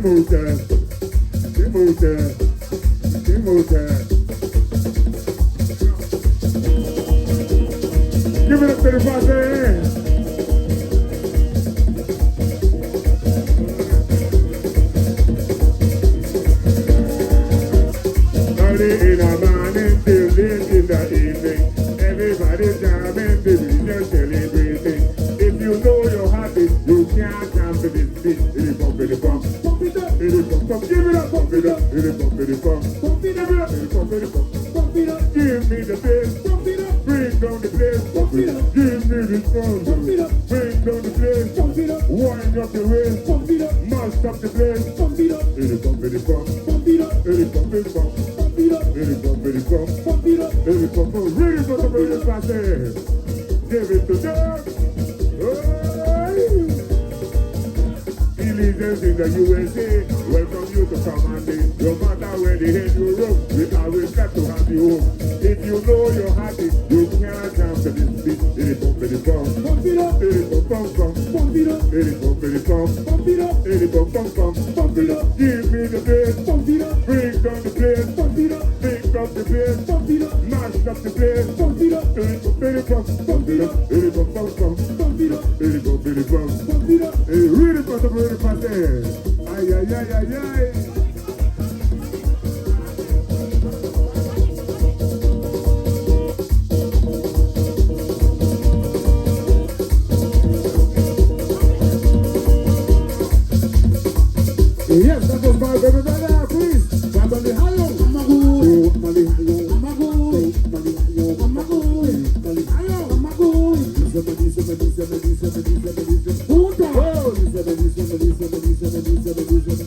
Give it up to the party. Early in the morning till late in the evening, everybody's jamming, the just celebrating. If you know you're happy, you can't come to this beat. It is bump, it is bump, pump it up, it is bump, pump, give it up, pump it up, it is bump, it is bump, pump it up, it is bump, it is bump, pump it up, give me the bass, pump it up, bring down the bass, pump it up, give me the sound, pump it up, bring down the bass, pump it up, wind up the waist, pump it up, mash up the bass, pump it up, it is bump, it is bump, pump it up, it is bump, it is bump, pump it up, it is bump, it is bump, pump it up, it is bump, really for the really fast, give it to them. Illegals in the USA, welcome you to Kamande. No matter where they hit you rope, we always got to have you home. If you know you're happy, you can't come to this beat. It is bump, it is bump, pump it up, it is bump, bump, bump, pump it up, it is bump, it is bump, pump it up, it is bump, bump, bump, pump it up. Give me the bass, pump it up, bring down the bass, pump it up, pick up the bass, pump it up, mash up the bass, pump it up, it is bump, it is bump, pump it up, it is bump, bump, bump, pump it up, it is bump, it is bump, pump it up, it is really for the really fast. Ay, ay, ay, ay, ay. Yes, that was my baby brother, please. Babali hayo, amago, mali hayo, amago, mali hayo, amago, mali hayo, amago. Puta,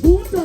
puta.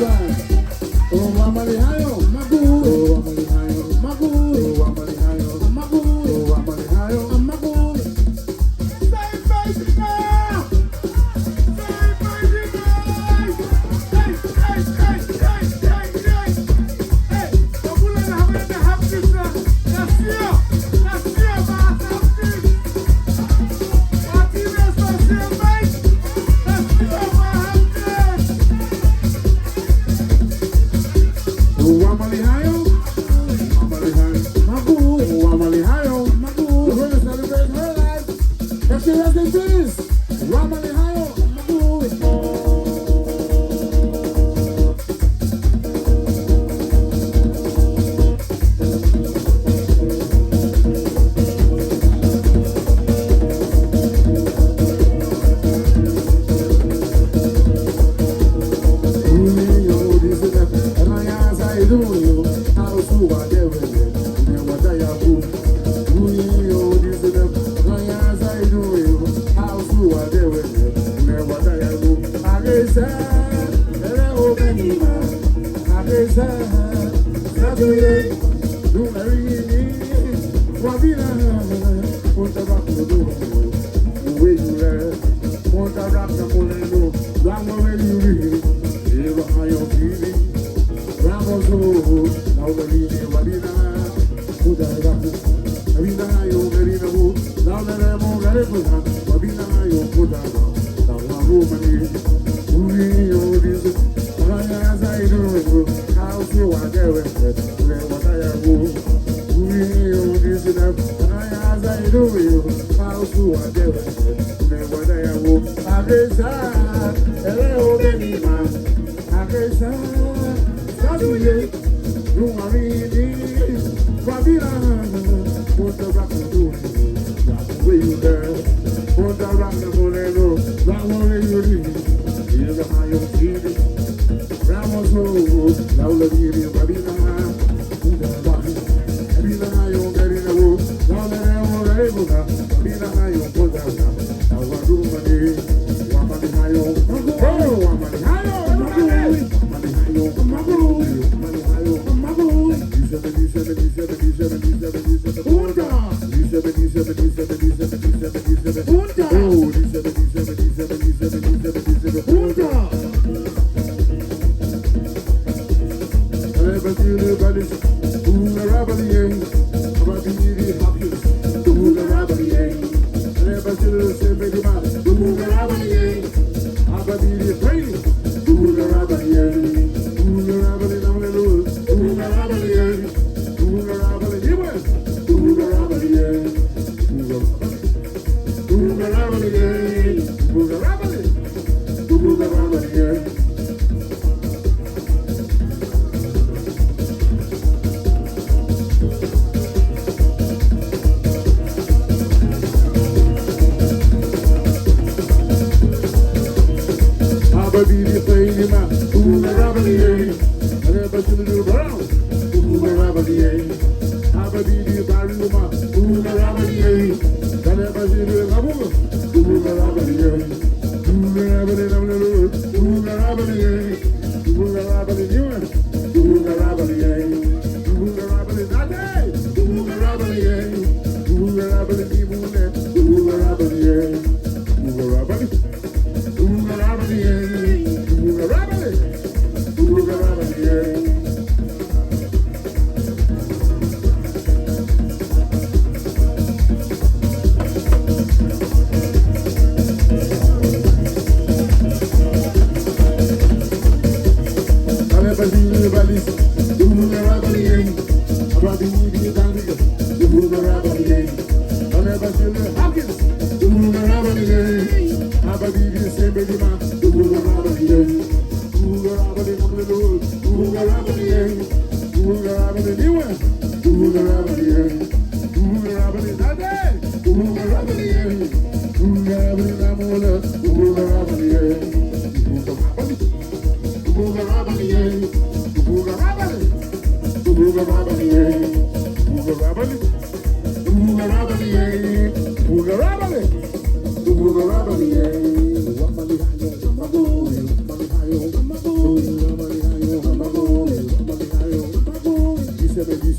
right. Oh, Wamalihayo, Magu. Oh, Wamalihayo, Magu. Oh, Wamalihayo, Magu. Oh, Wamalihayo, Magu. Say baby now. Say baby now. Hey, hey, hey, hey, hey, hey. Hey, Babula na hamna hapisa. Nasio, nasio mahafi. Watina sasio baby. Nasio mahafi. Wamalihayo, Wamalihayo, Magu, Wamalihayo, Magu. We're going to celebrate her life. If she rest in peace, Wamalihayo, Magu.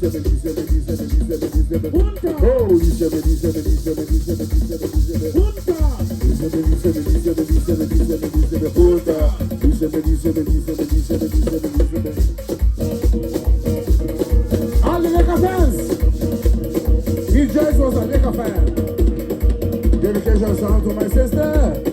All the Laker fans, Steve Joyce was a Laker fan. Dedication song to my sister.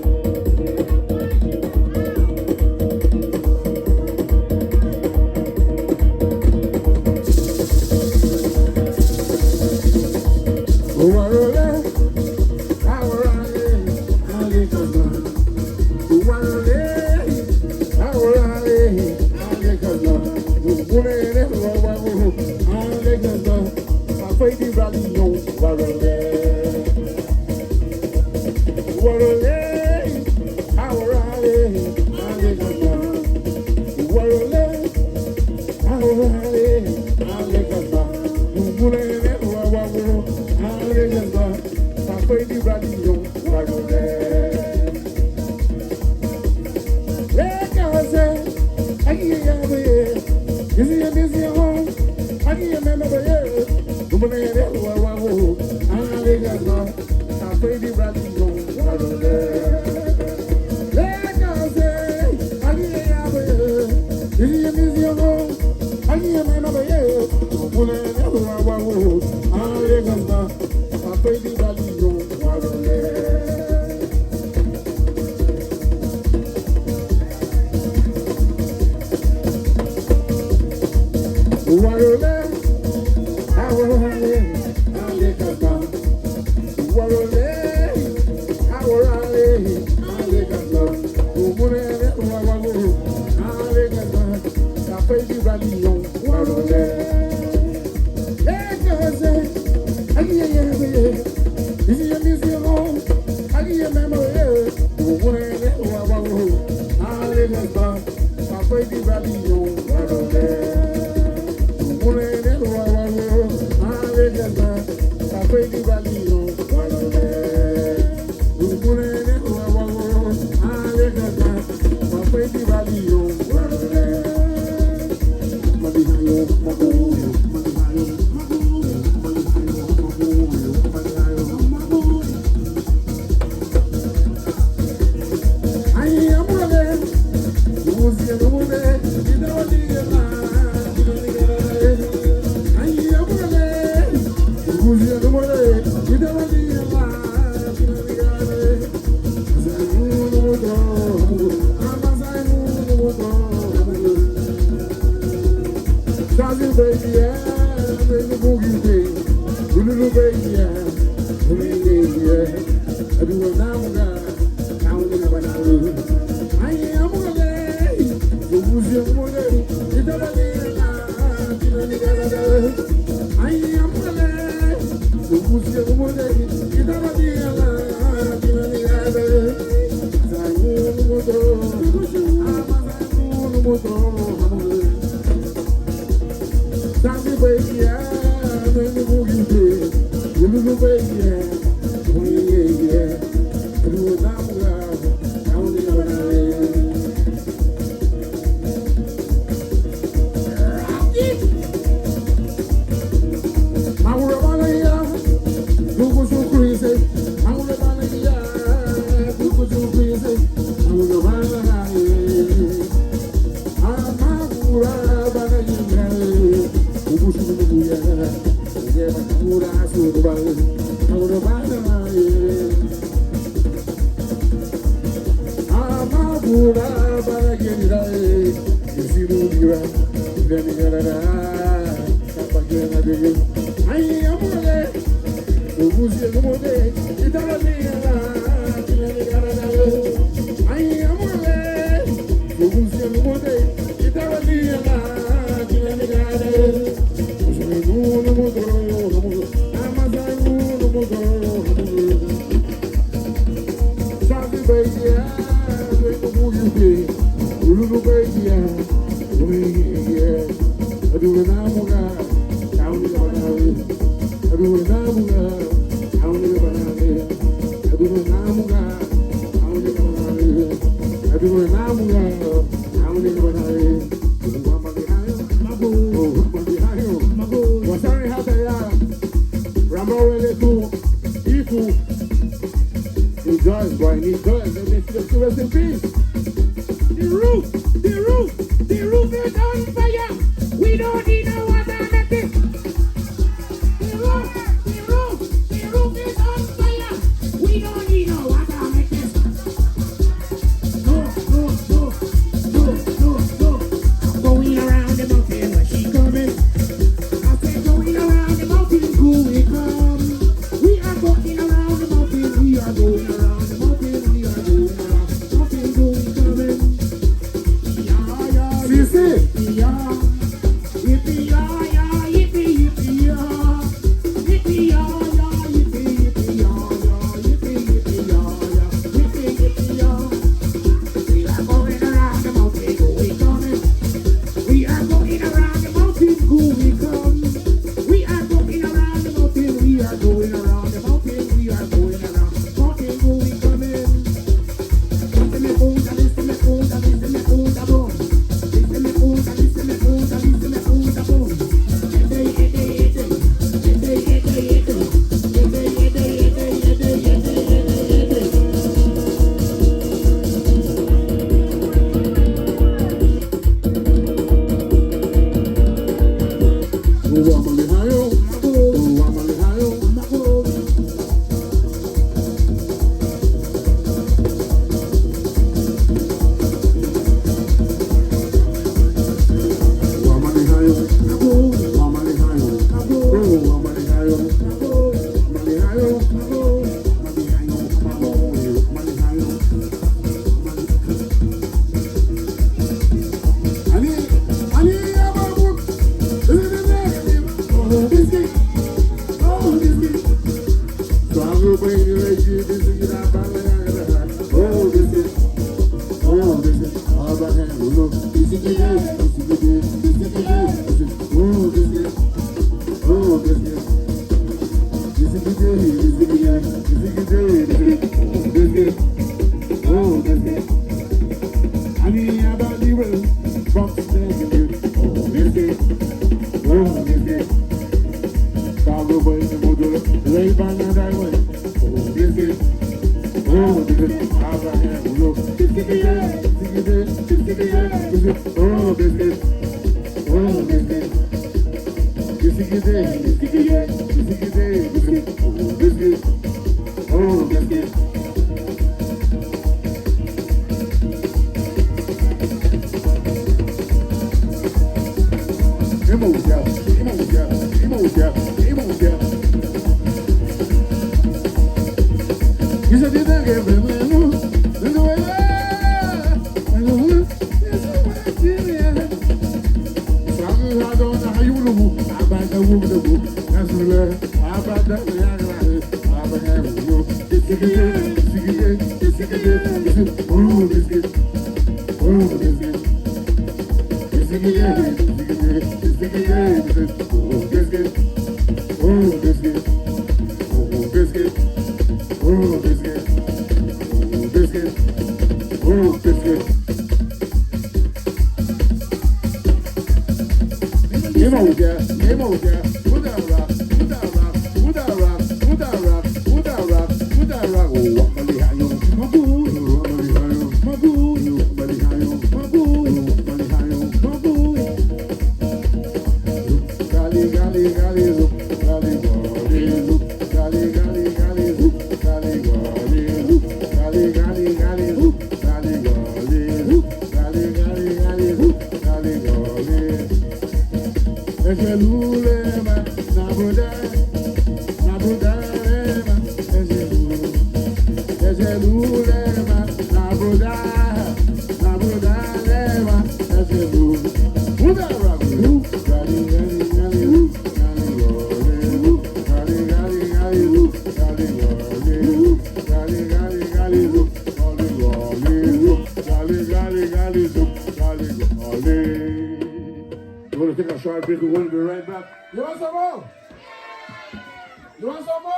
You want some more?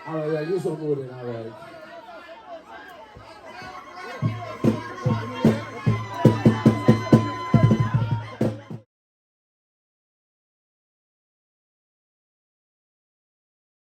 All right, yeah, you some more then, all right.